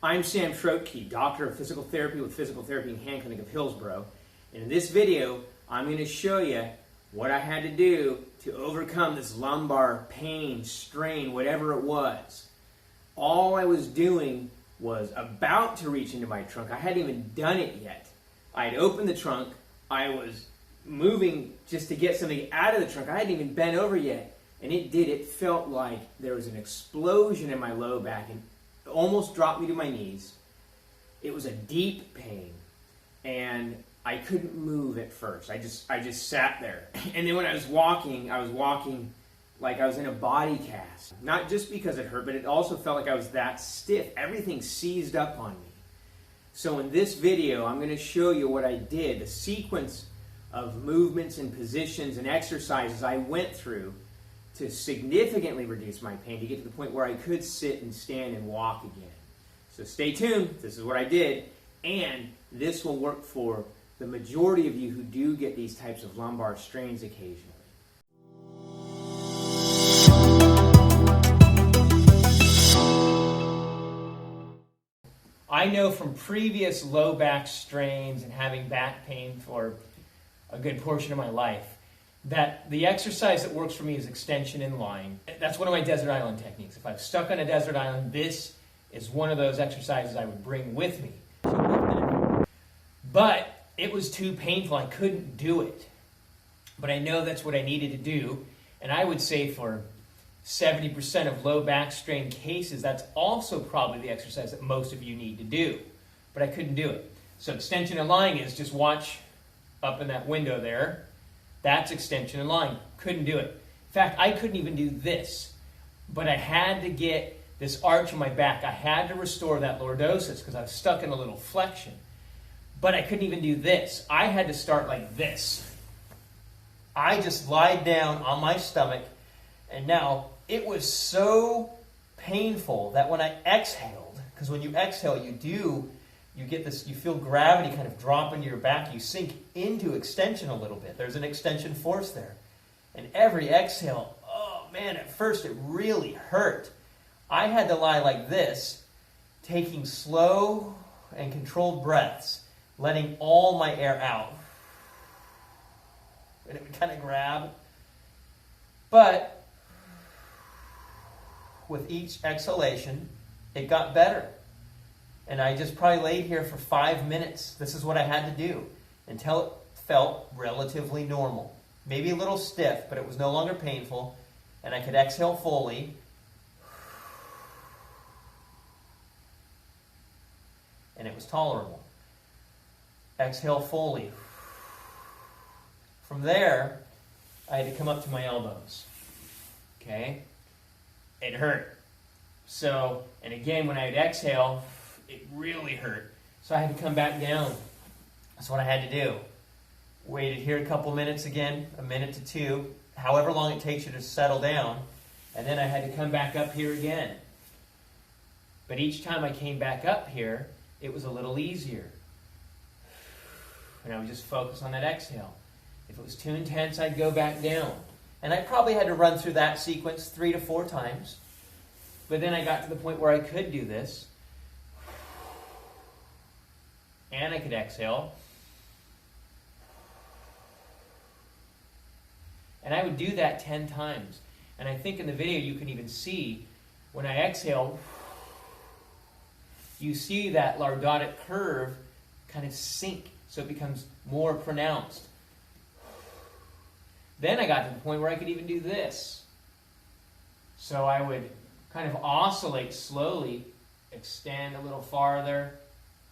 I'm Sam Schroetke, Doctor of Physical Therapy with Physical Therapy and Hand Clinic of Hillsboro. And in this video, I'm going to show you what I had to do to overcome this lumbar pain, strain, whatever it was. All I was doing was about to reach into my trunk. I hadn't even done it yet. I had opened the trunk. I was moving just to get something out of the trunk. I hadn't even bent over yet. And it felt like there was an explosion in my low back and it almost dropped me to my knees. It was a deep pain and I couldn't move at first. I just sat there. And then when I was walking like I was in a body cast. Not just because it hurt, but it also felt like I was that stiff. Everything seized up on me. So in this video, I'm going to show you what I did, the sequence of movements and positions and exercises I went through to significantly reduce my pain, to get to the point where I could sit and stand and walk again. So stay tuned. This is what I did. And this will work for the majority of you who do get these types of lumbar strains occasionally. I know from previous low back strains and having back pain for a good portion of my life that the exercise that works for me is extension in line. That's one of my desert island techniques. If I'm stuck on a desert island, this is one of those exercises I would bring with me. But it was too painful. I couldn't do it. But I know that's what I needed to do. And I would say for 70% of low back strain cases, that's also probably the exercise that most of you need to do. But I couldn't do it. So extension in line is just watch up in that window there. That's extension in line. Couldn't do it. In fact, I couldn't even do this. But I had to get this arch in my back. I had to restore that lordosis because I was stuck in a little flexion. But I couldn't even do this. I had to start like this. I just lied down on my stomach, and now it was so painful that when I exhaled, because when you exhale, you get this, you feel gravity kind of drop into your back. You sink into extension a little bit. There's an extension force there. And every exhale, oh man, at first it really hurt. I had to lie like this, taking slow and controlled breaths, letting all my air out. And it would kind of grab. But with each exhalation, it got better. And I just probably laid here for 5 minutes. This is what I had to do until it felt relatively normal. Maybe a little stiff, but it was no longer painful. And I could exhale fully. And it was tolerable. Exhale fully. From there, I had to come up to my elbows. Okay? It hurt. So, and again, when I would exhale, it really hurt. So I had to come back down. That's what I had to do. Waited here a couple minutes again, a minute to two, however long it takes you to settle down. And then I had to come back up here again. But each time I came back up here, it was a little easier. And I would just focus on that exhale. If it was too intense, I'd go back down. And I probably had to run through that sequence 3 to 4 times. But then I got to the point where I could do this. And I could exhale. And I would do that 10 times. And I think in the video you can even see when I exhale, you see that lordotic curve kind of sink. So it becomes more pronounced. Then I got to the point where I could even do this. So I would kind of oscillate slowly, extend a little farther,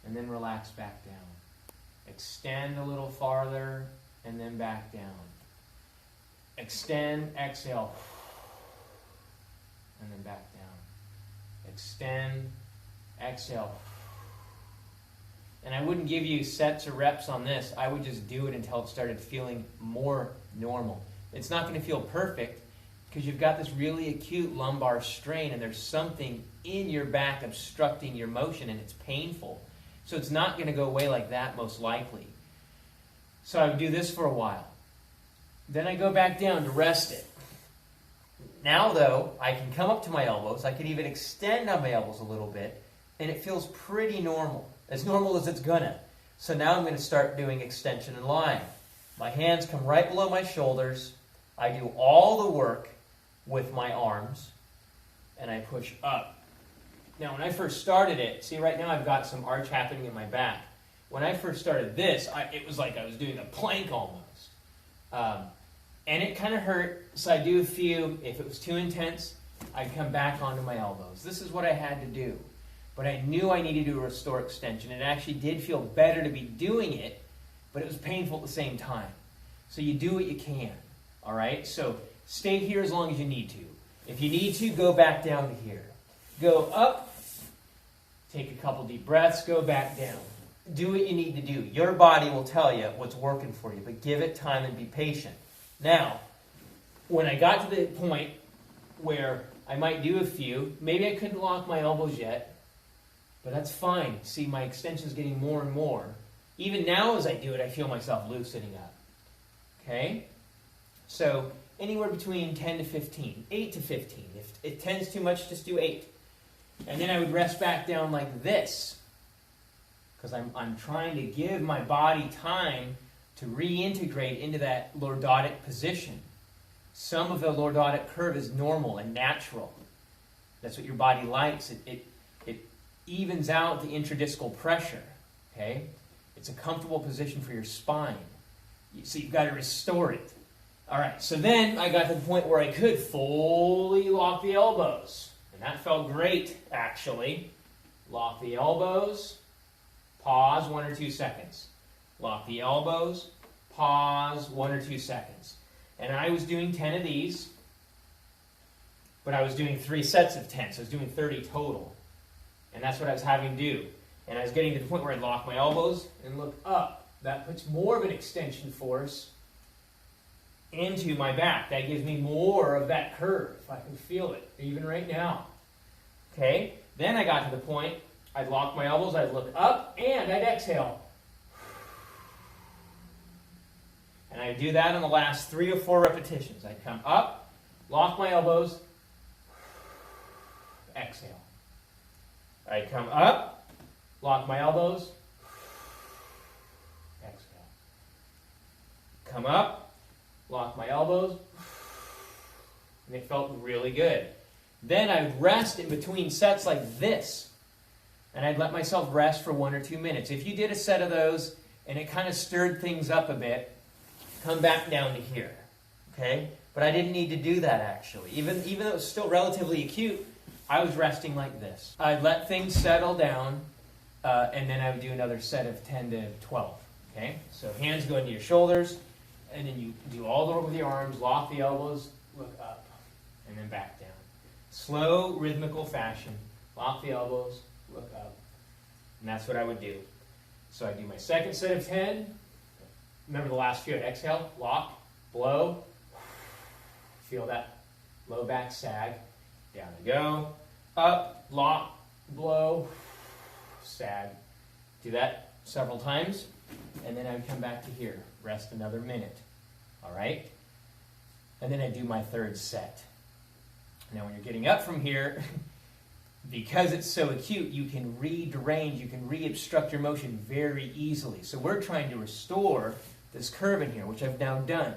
and then relax back down. Extend a little farther, and then back down. Extend, exhale, and then back down. Extend, exhale. And I wouldn't give you sets or reps on this. I would just do it until it started feeling more normal. It's not going to feel perfect because you've got this really acute lumbar strain and there's something in your back obstructing your motion and it's painful. So it's not going to go away like that most likely. So I would do this for a while. Then I go back down to rest it. Now though, I can come up to my elbows. I can even extend on my elbows a little bit. and it feels pretty normal as it's gonna. So now I'm gonna start doing extension and line. My hands come right below my shoulders. I do all the work with my arms, and I push up. Now, when I first started it, see right now I've got some arch happening in my back. When I first started this, it was like I was doing a plank almost. And it kind of hurt, so I'd do a few. If it was too intense, I'd come back onto my elbows. This is what I had to do. But I knew I needed to restore extension. It actually did feel better to be doing it, but it was painful at the same time. So you do what you can, all right? So stay here as long as you need to. If you need to, go back down to here. Go up, take a couple deep breaths, go back down. Do what you need to do. Your body will tell you what's working for you, but give it time and be patient. Now, when I got to the point where I might do a few, maybe I couldn't lock my elbows yet, but that's fine. See, my extension's getting more and more. Even now as I do it, I feel myself loosening up. Okay? So, anywhere between 10 to 15, 8 to 15. If it 10's too much, just do 8. And then I would rest back down like this, because I'm trying to give my body time to reintegrate into that lordotic position. Some of the lordotic curve is normal and natural. That's what your body likes. It evens out the intradiscal pressure. Okay? It's a comfortable position for your spine. So you've got to restore it. All right, so then I got to the point where I could fully lock the elbows. And that felt great, actually. Lock the elbows. Pause 1 or 2 seconds. Lock the elbows. Pause 1 or 2 seconds. And I was doing 10 of these, but I was doing 3 sets of 10, so I was doing 30 total. And that's what I was having to do. And I was getting to the point where I'd lock my elbows and look up. That puts more of an extension force into my back. That gives me more of that curve. I can feel it, even right now. Okay? Then I got to the point, I'd lock my elbows, I'd look up, and I'd exhale. And I'd do that in the last 3 or 4 repetitions. I'd come up, lock my elbows, exhale. I'd come up, lock my elbows, exhale. Come up, lock my elbows, and it felt really good. Then I would rest in between sets like this, and I'd let myself rest for 1 or 2 minutes. If you did a set of those and it kind of stirred things up a bit, come back down to here, okay? But I didn't need to do that, actually. Even though it was still relatively acute, I was resting like this. I'd let things settle down, and then I would do another set of 10 to 12, okay? So hands go into your shoulders, and then you do all the work with your arms, lock the elbows, look up, and then back down. Slow, rhythmical fashion. Lock the elbows, look up. And that's what I would do. So I do my second set of 10. Remember the last few, I'd exhale, lock, blow. Feel that low back sag. Down I go. Up, lock, blow, sag. Do that several times. And then I would come back to here. Rest another minute. All right? And then I do my third set. Now when you're getting up from here, because it's so acute, you can re-derange, you can re-obstruct your motion very easily. So we're trying to restore this curve in here, which I've now done.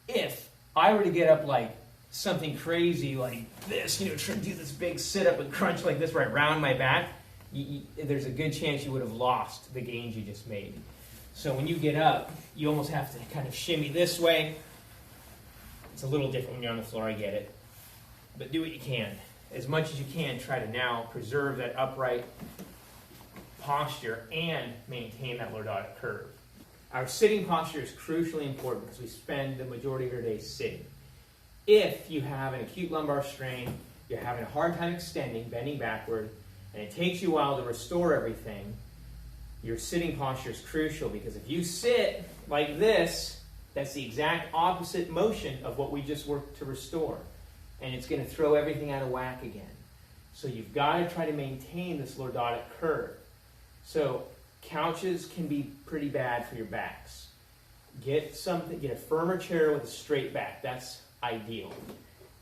If I were to get up like something crazy like this, try to do this big sit-up and crunch like this right round my back, there's a good chance you would have lost the gains you just made. So when you get up, you almost have to kind of shimmy this way. It's a little different when you're on the floor, I get it. But do what you can. As much as you can, try to now preserve that upright posture and maintain that lordotic curve. Our sitting posture is crucially important because we spend the majority of our day sitting. If you have an acute lumbar strain, you're having a hard time extending, bending backward, and it takes you a while to restore everything, your sitting posture is crucial because if you sit like this, that's the exact opposite motion of what we just worked to restore. And it's going to throw everything out of whack again. So you've got to try to maintain this lordotic curve. So couches can be pretty bad for your backs. Get a firmer chair with a straight back. That's ideal.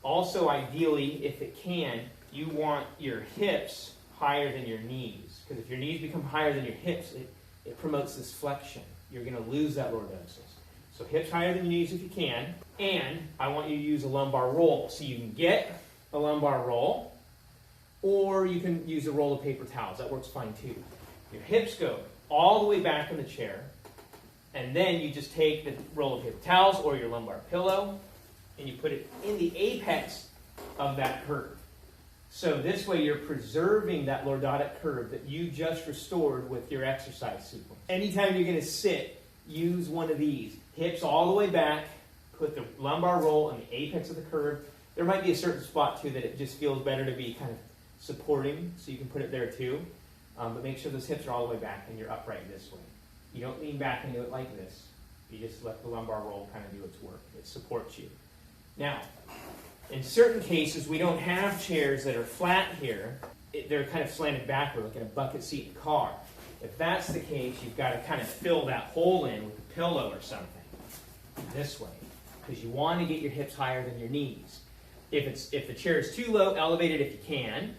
Also, ideally, if it can, you want your hips higher than your knees. Because if your knees become higher than your hips, it promotes this flexion. You're going to lose that lordosis. So hips higher than your knees if you can. And I want you to use a lumbar roll. So you can get a lumbar roll, or you can use a roll of paper towels. That works fine too. Your hips go all the way back in the chair, and then you just take the roll of paper towels or your lumbar pillow, and you put it in the apex of that curve. So this way you're preserving that lordotic curve that you just restored with your exercise sequence. Anytime you're going to sit, use one of these. Hips all the way back, put the lumbar roll in the apex of the curve. There might be a certain spot too that it just feels better to be kind of supporting, so you can put it there too. But make sure those hips are all the way back and you're upright this way. You don't lean back into it like this. You just let the lumbar roll kind of do its work. It supports you. Now, in certain cases, we don't have chairs that are flat here. They're kind of slanted backward, like in a bucket seat in a car. If that's the case, you've got to kind of fill that hole in with a pillow or something. This way. Because you want to get your hips higher than your knees. If the chair is too low, elevate it if you can.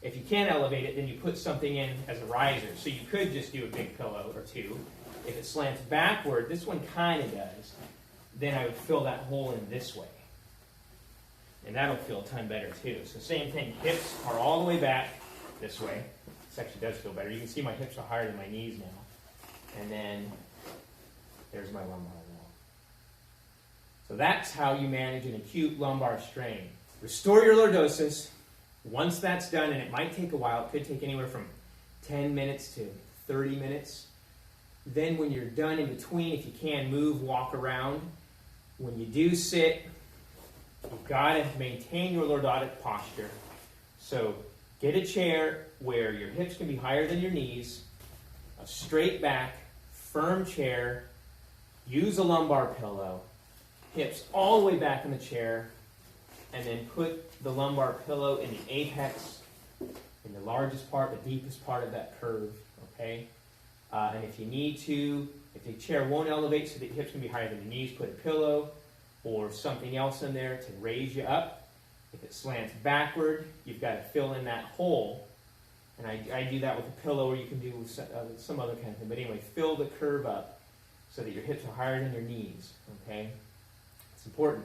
If you can't elevate it, then you put something in as a riser. So you could just do a big pillow or two. If it slants backward, this one kind of does, then I would fill that hole in this way. And that'll feel a ton better too. So same thing, hips are all the way back this way. This actually does feel better. You can see my hips are higher than my knees now. And then there's my lumbar roll. So that's how you manage an acute lumbar strain. Restore your lordosis. Once that's done, and it might take a while, it could take anywhere from 10 minutes to 30 minutes. Then when you're done in between, if you can, move, walk around. When you do sit, you've got to maintain your lordotic posture. So get a chair where your hips can be higher than your knees, a straight back, firm chair, use a lumbar pillow, hips all the way back in the chair, and then put the lumbar pillow in the apex, in the largest part, the deepest part of that curve, okay? And if you need to, if the chair won't elevate so that your hips can be higher than your knees, put a pillow or something else in there to raise you up. If it slants backward, you've got to fill in that hole. And I do that with a pillow, or you can do with some other kind of thing. But anyway, fill the curve up so that your hips are higher than your knees, okay? It's important.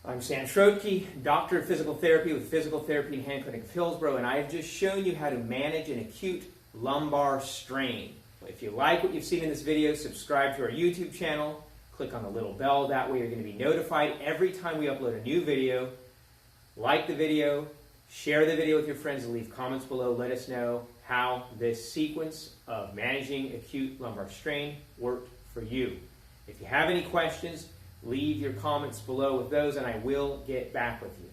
I'm Sam Schroetke, doctor of physical therapy with Physical Therapy and Hand Clinic of Hillsboro, and I have just shown you how to manage an acute lumbar strain. If you like what you've seen in this video, subscribe to our YouTube channel, click on the little bell. That way you're going to be notified every time we upload a new video. Like the video, share the video with your friends, and leave comments below. Let us know how this sequence of managing acute lumbar strain worked for you. If you have any questions, leave your comments below with those, and I will get back with you.